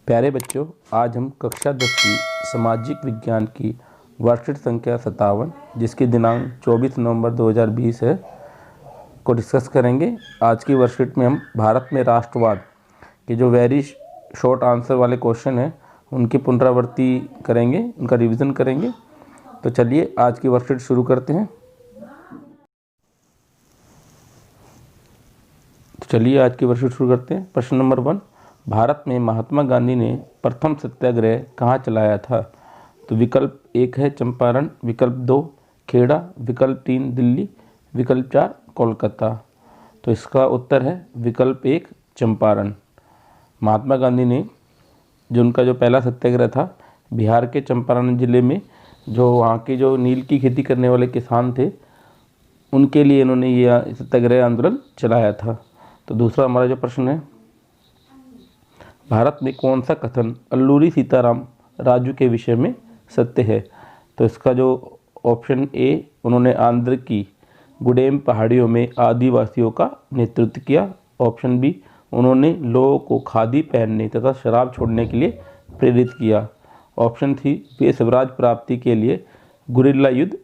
प्यारे बच्चों, आज हम कक्षा 10 की सामाजिक विज्ञान की वर्कशीट संख्या 57 जिसकी दिनांक 24 नवंबर 2020 है को डिस्कस करेंगे। आज की वर्कशीट में हम भारत में राष्ट्रवाद के जो वेरी शॉर्ट आंसर वाले क्वेश्चन हैं उनकी पुनरावृत्ति करेंगे, उनका रिवीजन करेंगे। तो चलिए आज की वर्कशीट शुरू करते हैं। प्रश्न नंबर 1, भारत में महात्मा गांधी ने प्रथम सत्याग्रह कहाँ चलाया था? तो विकल्प 1 है चंपारण, विकल्प 2 खेड़ा, विकल्प 3 दिल्ली, विकल्प 4 कोलकाता। तो इसका उत्तर है विकल्प 1 चंपारण। महात्मा गांधी ने उनका जो पहला सत्याग्रह था बिहार के चंपारण जिले में, जो वहाँ के जो नील की खेती करने वाले किसान थे उनके लिए इन्होंने यह सत्याग्रह आंदोलन चलाया था। तो दूसरा हमारा जो प्रश्न है, भारत में कौन सा कथन अल्लूरी सीताराम राजू के विषय में सत्य है? तो इसका जो ऑप्शन ए, उन्होंने आंध्र की गुडेम पहाड़ियों में आदिवासियों का नेतृत्व किया। ऑप्शन बी, उन्होंने लोगों को खादी पहनने तथा शराब छोड़ने के लिए प्रेरित किया। ऑप्शन सी, वे स्वराज प्राप्ति के लिए गुरिल्ला युद्ध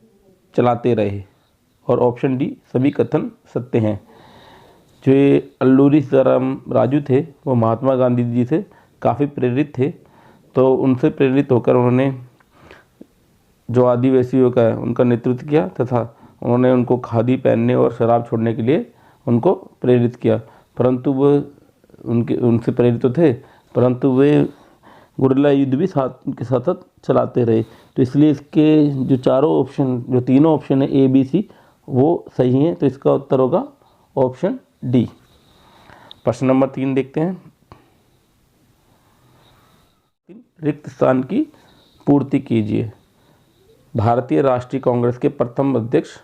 चलाते रहे। और ऑप्शन डी, सभी कथन सत्य हैं। जो ये अल्लूरी सीताराम राजू थे वो महात्मा गांधी जी से काफ़ी प्रेरित थे, तो उनसे प्रेरित होकर उन्होंने जो आदिवासियों का है उनका नेतृत्व किया तथा उन्होंने उनको खादी पहनने और शराब छोड़ने के लिए उनको प्रेरित किया। परंतु वो उनसे प्रेरित तो थे, परंतु वे गुरिल्ला युद्ध भी उनके साथ चलाते रहे। तो इसलिए इसके जो तीनों ऑप्शन है ए बी सी वो सही हैं। तो इसका उत्तर होगा ऑप्शन डी। प्रश्न नंबर 3 देखते हैं। रिक्त स्थान की पूर्ति कीजिए। भारतीय राष्ट्रीय कांग्रेस के प्रथम अध्यक्ष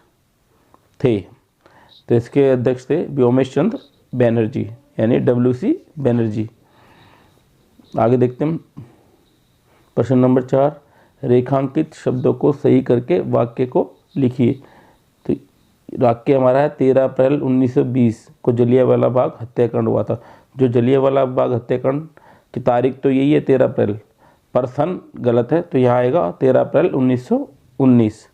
थे, तो इसके अध्यक्ष थे व्योमेश चंद्र बैनर्जी यानी WC बैनर्जी। आगे देखते हैं। प्रश्न नंबर 4, रेखांकित शब्दों को सही करके वाक्य को लिखिए। तो वाक्य हमारा है 13 अप्रैल 1920 को जलियांवाला बाग हत्याकांड हुआ था। जो जलियांवाला बाग हत्याकांड की तारीख तो यही है 13 अप्रैल, पर सन गलत है, तो यहाँ आएगा 13 अप्रैल 1919।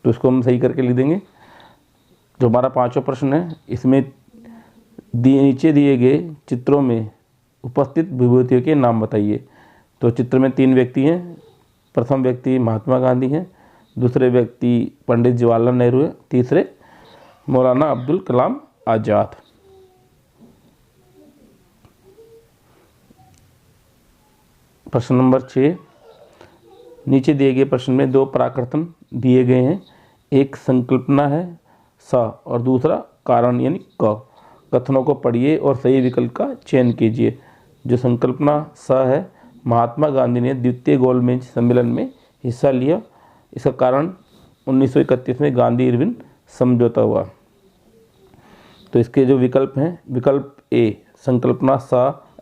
तो इसको हम सही करके लिख देंगे। जो हमारा 5वां प्रश्न है, इसमें नीचे दिए गए चित्रों में उपस्थित विभूतियों के नाम बताइए। तो चित्र में 3 व्यक्ति हैं। प्रथम व्यक्ति महात्मा गांधी हैं, दूसरे व्यक्ति पंडित जवाहरलाल नेहरू है, तीसरे मौलाना अब्दुल कलाम आज़ाद। प्रश्न नंबर 6, नीचे दिए गए प्रश्न में 2 प्राकृतन दिए गए हैं। एक संकल्पना है स और दूसरा कारण यानी क। कथनों को पढ़िए और सही विकल्प का चयन कीजिए। जो संकल्पना स है, महात्मा गांधी ने द्वितीय गोलमेज सम्मेलन में हिस्सा लिया। इसका कारण 1931 में गांधी इरविन समझौता हुआ। तो इसके जो विकल्प हैं, विकल्प ए संकल्पना स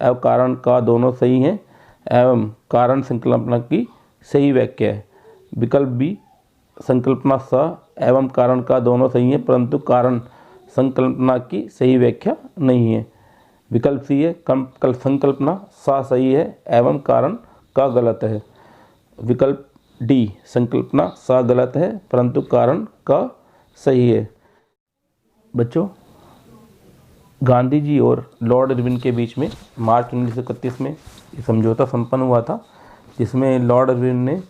एवं कारण का दोनों सही हैं एवं कारण संकल्पना की सही व्याख्या है। विकल्प बी संकल्पना स एवं कारण का दोनों सही हैं परंतु कारण संकल्पना की सही व्याख्या नहीं है। विकल्प सी है संकल्पना स सही है एवं कारण का गलत है। विकल्प डी संकल्पना स गलत है परंतु कारण का सही है। बच्चों, गांधी जी और लॉर्ड इरविन के बीच में मार्च 1931 में समझौता संपन्न हुआ था, जिसमें लॉर्ड इरविन ने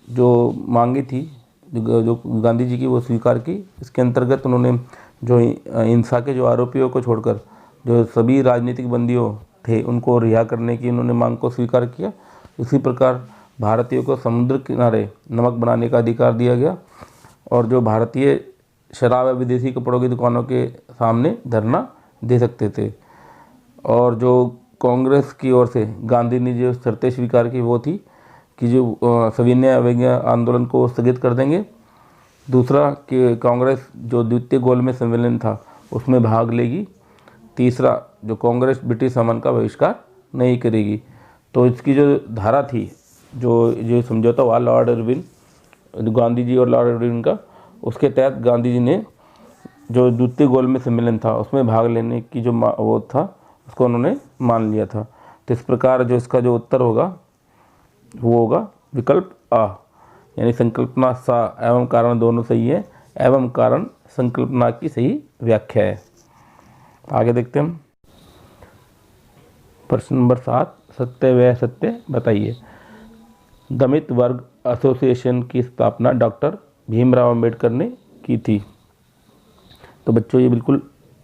जो मांगी थी जो गांधी जी की वो स्वीकार की। इसके अंतर्गत उन्होंने जो हिंसा के जो आरोपियों को छोड़कर जो सभी राजनीतिक बंदियों थे उनको रिहा करने की उन्होंने मांग को स्वीकार किया। उसी प्रकार भारतीयों को समुद्र किनारे नमक बनाने का अधिकार दिया गया और जो भारतीय शराब या विदेशी कपड़ों की दुकानों के सामने धरना दे सकते थे। और जो कांग्रेस की ओर से गांधी ने जो शर्तें स्वीकार की वो थी कि जो सविनय अवज्ञा आंदोलन को स्थगित कर देंगे। दूसरा कि कांग्रेस जो द्वितीय गोलमेज सम्मेलन था उसमें भाग लेगी। तीसरा, जो कांग्रेस ब्रिटिश सामान का बहिष्कार नहीं करेगी। तो इसकी जो धारा थी, जो समझौता हुआ लॉर्ड इरविन, गांधी जी और लॉर्ड इरविन का, उसके तहत गांधी जी ने जो द्वितीय गोलमेज सम्मेलन था उसमें भाग लेने की जो वो था उसको उन्होंने मान लिया था। तो इस प्रकार जो इसका जो उत्तर होगा वो होगा विकल्प आ, यानी संकल्पना सा एवं कारण दोनों सही है, एवं कारण संकल्पना की सही व्याख्या है। आगे देखते हैं हम। प्रश्न नंबर 7, सत्य व असत्य बताइए। दलित वर्ग एसोसिएशन की स्थापना डॉक्टर भीमराव अंबेडकर ने की थी। तो बच्चों ये बिल्कुल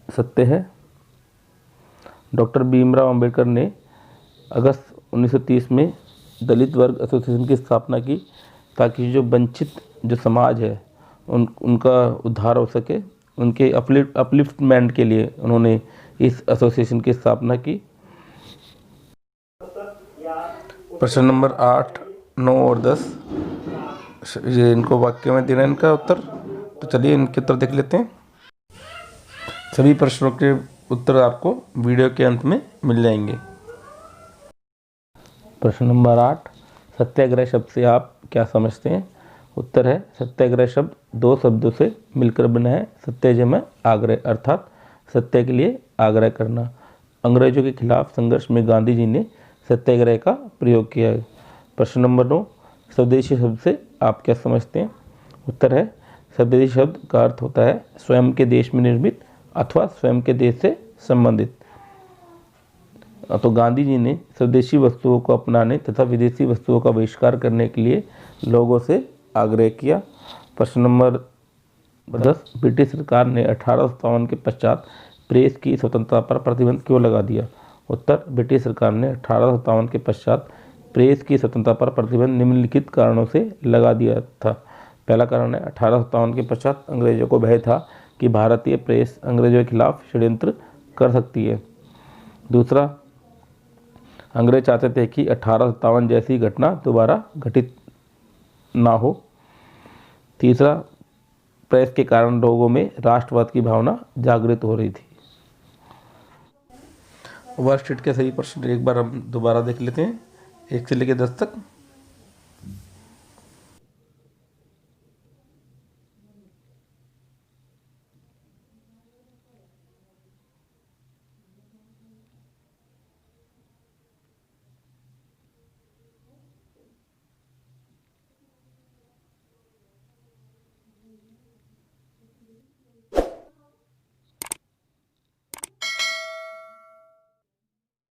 सत्य है। डॉक्टर भीमराव अंबेडकर ने अगस्त 1930 में दलित वर्ग एसोसिएशन की स्थापना की, ताकि जो वंचित जो समाज है उनका उद्धार हो सके। उनके अपलिफ्टमेंट के लिए उन्होंने इस एसोसिएशन की स्थापना की। प्रश्न नंबर 8, 9 और 10 ये इनको वाक्य में देना है इनका उत्तर। तो चलिए इनके उत्तर देख लेते हैं। सभी प्रश्नों के उत्तर आपको वीडियो के अंत में मिल जाएंगे। प्रश्न नंबर 8, सत्याग्रह शब्द से आप क्या समझते हैं? उत्तर है सत्याग्रह शब्द दो शब्दों से मिलकर बना है, सत्यजमय आग्रह, अर्थात सत्य के लिए आग्रह करना। अंग्रेजों के खिलाफ संघर्ष में गांधी जी ने सत्याग्रह का प्रयोग किया है। प्रश्न नंबर 9, स्वदेशी शब्द से आप क्या समझते हैं? उत्तर है स्वदेशी शब्द का अर्थ होता है स्वयं के देश में निर्मित अथवा स्वयं के देश से संबंधित। तो गांधी जी ने स्वदेशी वस्तुओं को अपनाने तथा विदेशी वस्तुओं का बहिष्कार करने के लिए लोगों से आग्रह किया। प्रश्न नंबर 10, ब्रिटिश सरकार ने 1857 के पश्चात प्रेस की स्वतंत्रता पर प्रतिबंध क्यों लगा दिया? उत्तर, ब्रिटिश सरकार ने 1857 के पश्चात प्रेस की स्वतंत्रता पर प्रतिबंध निम्नलिखित कारणों से लगा दिया था। पहला कारण है 1857 के पश्चात अंग्रेजों को भय था कि भारतीय प्रेस अंग्रेजों के खिलाफ षड्यंत्र कर सकती है। दूसरा, अंग्रेज चाहते थे कि 1857 जैसी घटना दोबारा घटित ना हो। तीसरा, प्रेस के कारण लोगों में राष्ट्रवाद की भावना जागृत हो रही थी। वर्कशीट के सही प्रश्न एक बार हम दोबारा देख लेते हैं, 1 से लेकर 10 तक।